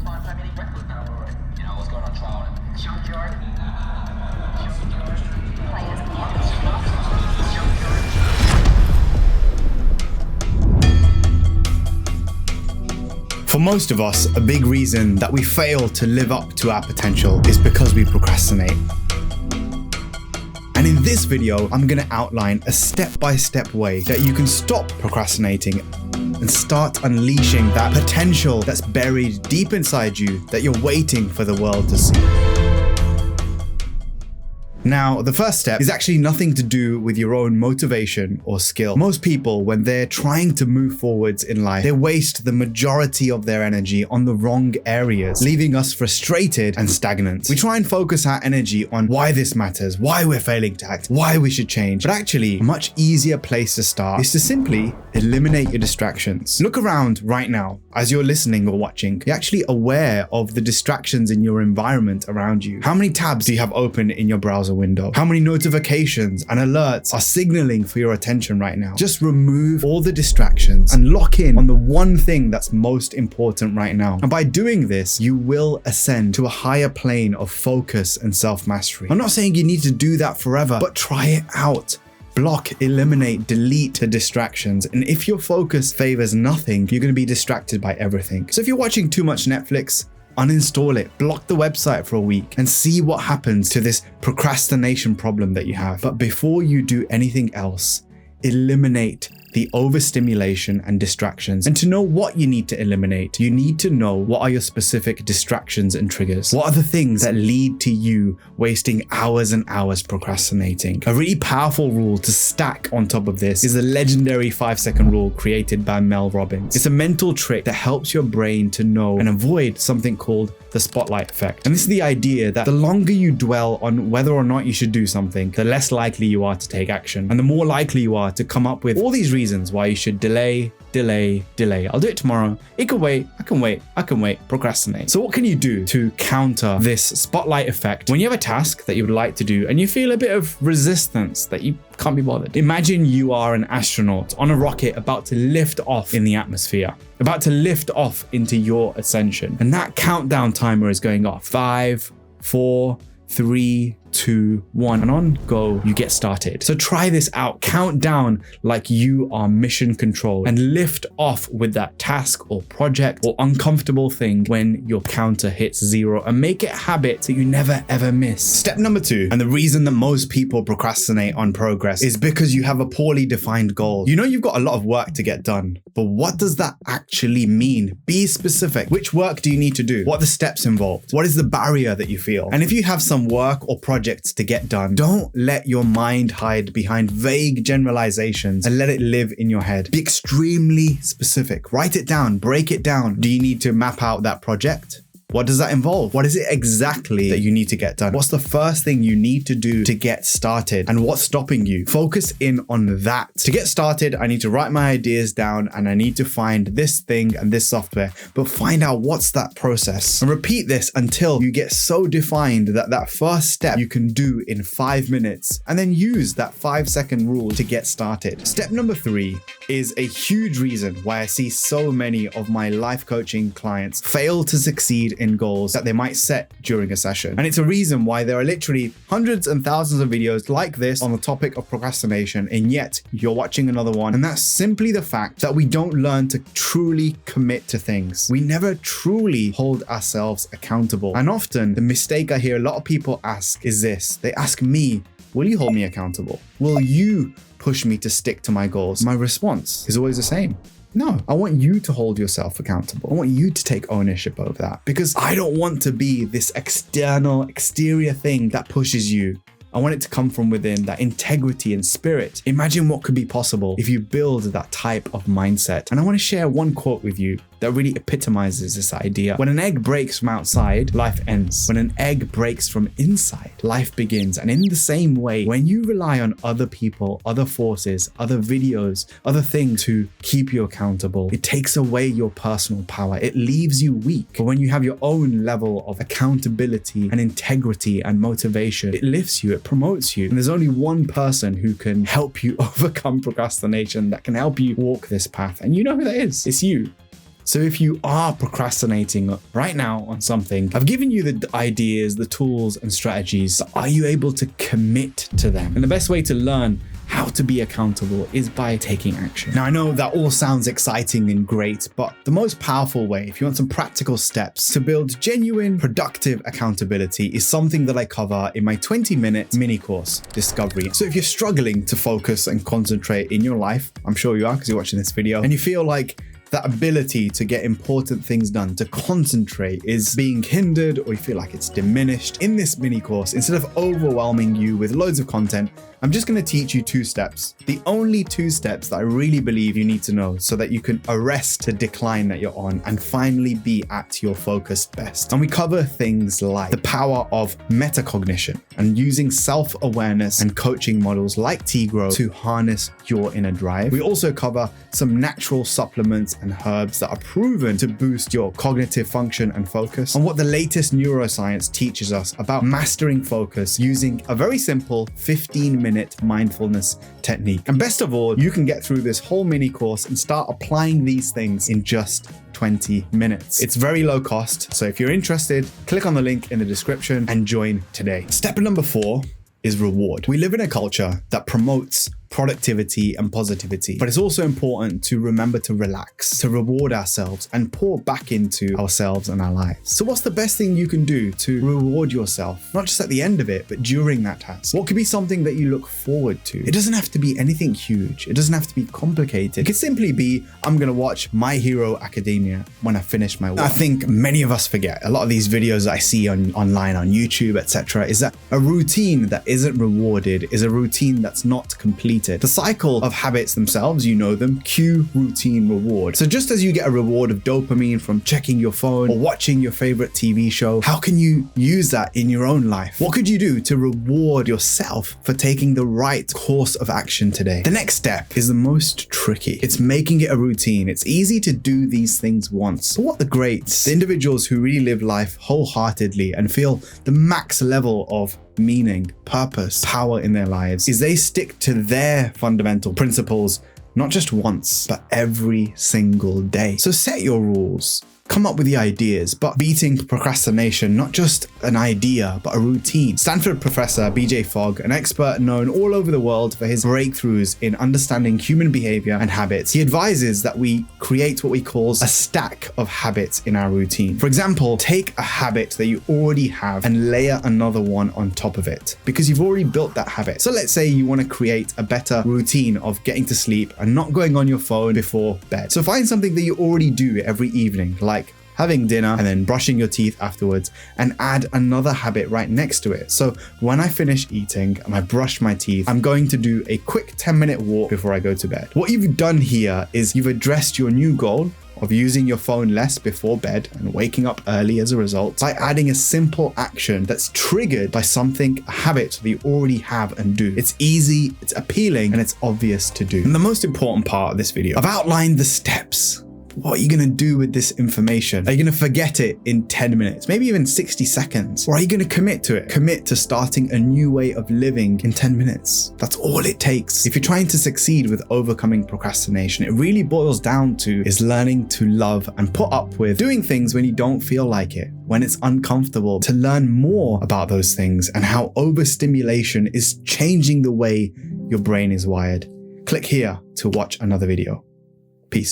What's going on trial? Junkyard. For most of us, a big reason that we fail to live up to our potential is because we procrastinate. And in this video, I'm going to outline a step-by-step way that you can stop procrastinating and start unleashing that potential that's buried deep inside you that you're waiting for the world to see. Now, the first step is actually nothing to do with your own motivation or skill. Most people, when they're trying to move forwards in life, they waste the majority of their energy on the wrong areas, leaving us frustrated and stagnant. We try and focus our energy on why this matters, why we're failing to act, why we should change. But actually, a much easier place to start is to simply eliminate your distractions. Look around right now as you're listening or watching. You're actually aware of the distractions in your environment around you. How many tabs do you have open in your browser window? How many notifications and alerts are signaling for your attention right now? Just remove all the distractions and lock in on the one thing that's most important right now. And by doing this, you will ascend to a higher plane of focus and self-mastery. I'm not saying you need to do that forever, but try it out. Block, eliminate, delete the distractions. And if your focus favors nothing, you're going to be distracted by everything. So if you're watching too much Netflix, uninstall it, block the website for a week and see what happens to this procrastination problem that you have. But before you do anything else, eliminate the overstimulation and distractions. And to know what you need to eliminate, you need to know what are your specific distractions and triggers. What are the things that lead to you wasting hours and hours procrastinating? A really powerful rule to stack on top of this is the legendary 5-second rule created by Mel Robbins. It's a mental trick that helps your brain to know and avoid something called the spotlight effect. And this is the idea that the longer you dwell on whether or not you should do something, the less likely you are to take action. And the more likely you are to come up with all these reasons why you should delay. I'll do it tomorrow. It could wait. I can wait. Procrastinate. So what can you do to counter this spotlight effect when you have a task that you would like to do and you feel a bit of resistance that you can't be bothered? Imagine you are an astronaut on a rocket about to lift off in the atmosphere, about to lift off into your ascension. And that countdown timer is going off. 5, 4, 3, 2, 1, and on go you get started. So try this out. Count down like you are mission control and lift off with that task or project or uncomfortable thing when your counter hits 0 and make it a habit that you never ever miss. Step number 2, and the reason that most people procrastinate on progress is because you have a poorly defined goal. You know you've got a lot of work to get done, but what does that actually mean? Be specific. Which work do you need to do? What are the steps involved? What is the barrier that you feel? And if you have some work or projects to get done, don't let your mind hide behind vague generalizations and let it live in your head. Be extremely specific. Write it down, break it down. Do you need to map out that project? What does that involve? What is it exactly that you need to get done? What's the first thing you need to do to get started? And what's stopping you? Focus in on that. To get started, I need to write my ideas down and I need to find this thing and this software, but find out what's that process. And repeat this until you get so defined that that first step you can do in 5 minutes, and then use that 5-second rule to get started. Step number 3 is a huge reason why I see so many of my life coaching clients fail to succeed in goals that they might set during a session. And it's a reason why there are literally hundreds and thousands of videos like this on the topic of procrastination, and yet you're watching another one. And that's simply the fact that we don't learn to truly commit to things. We never truly hold ourselves accountable. And often the mistake I hear a lot of people ask is this. They ask me, will you hold me accountable? Will you push me to stick to my goals? My response is always the same. No, I want you to hold yourself accountable. I want you to take ownership over that, because I don't want to be this exterior thing that pushes you. I want it to come from within, that integrity and spirit. Imagine what could be possible if you build that type of mindset. And I want to share one quote with you that really epitomizes this idea. When an egg breaks from outside, life ends. When an egg breaks from inside, life begins. And in the same way, when you rely on other people, other forces, other videos, other things to keep you accountable, it takes away your personal power. It leaves you weak. But when you have your own level of accountability and integrity and motivation, it lifts you, it promotes you. And there's only one person who can help you overcome procrastination, that can help you walk this path. And you know who that is. It's you. So if you are procrastinating right now on something, I've given you the ideas, the tools and strategies. So are you able to commit to them? And the best way to learn how to be accountable is by taking action. Now, I know that all sounds exciting and great, but the most powerful way, if you want some practical steps to build genuine, productive accountability, is something that I cover in my 20-minute mini course, Discovery. So if you're struggling to focus and concentrate in your life, I'm sure you are because you're watching this video, and you feel like that ability to get important things done, to concentrate, is being hindered, or you feel like it's diminished, in this mini course, instead of overwhelming you with loads of content, I'm just going to teach you 2 steps. The only 2 steps that I really believe you need to know so that you can arrest the decline that you're on and finally be at your focused best. And we cover things like the power of metacognition and using self-awareness and coaching models like TGROW to harness your inner drive. We also cover some natural supplements and herbs that are proven to boost your cognitive function and focus, and what the latest neuroscience teaches us about mastering focus using a very simple 15-minute mindfulness technique. And best of all, you can get through this whole mini course and start applying these things in just 20 minutes. It's very low cost, so if you're interested, click on the link in the description and join today. Step number 4 is reward. We live in a culture that promotes productivity and positivity, but it's also important to remember to relax, to reward ourselves and pour back into ourselves and our lives. So what's the best thing you can do to reward yourself, not just at the end of it, but during that task? What could be something that you look forward to? It doesn't have to be anything huge. It doesn't have to be complicated. It could simply be, I'm going to watch My Hero Academia when I finish my work. I think many of us forget, a lot of these videos that I see online on YouTube, etc., is that a routine that isn't rewarded is a routine that's not completed. The cycle of habits themselves, you know them: cue, routine, reward. So just as you get a reward of dopamine from checking your phone or watching your favorite TV show, how can you use that in your own life? What could you do to reward yourself for taking the right course of action today? The next step is the most tricky. It's making it a routine. It's easy to do these things once. But what the greats, the individuals who really live life wholeheartedly and feel the max level of meaning, purpose, power in their lives, is they stick to their fundamental principles, not just once, but every single day. So set your rules. Come up with the ideas, but beating procrastination, not just an idea, but a routine. Stanford professor BJ Fogg, an expert known all over the world for his breakthroughs in understanding human behavior and habits, he advises that we create what he calls a stack of habits in our routine. For example, take a habit that you already have and layer another one on top of it, because you've already built that habit. So let's say you want to create a better routine of getting to sleep and not going on your phone before bed. So find something that you already do every evening, like having dinner and then brushing your teeth afterwards, and add another habit right next to it. So when I finish eating and I brush my teeth, I'm going to do a quick 10-minute walk before I go to bed. What you've done here is you've addressed your new goal of using your phone less before bed and waking up early as a result by adding a simple action that's triggered by something, a habit that you already have and do. It's easy, it's appealing, and it's obvious to do. And the most important part of this video, I've outlined the steps. What are you going to do with this information? Are you going to forget it in 10 minutes, maybe even 60 seconds? Or are you going to commit to it? Commit to starting a new way of living in 10 minutes. That's all it takes. If you're trying to succeed with overcoming procrastination, it really boils down to is learning to love and put up with doing things when you don't feel like it, when it's uncomfortable, to learn more about those things and how overstimulation is changing the way your brain is wired. Click here to watch another video. Peace.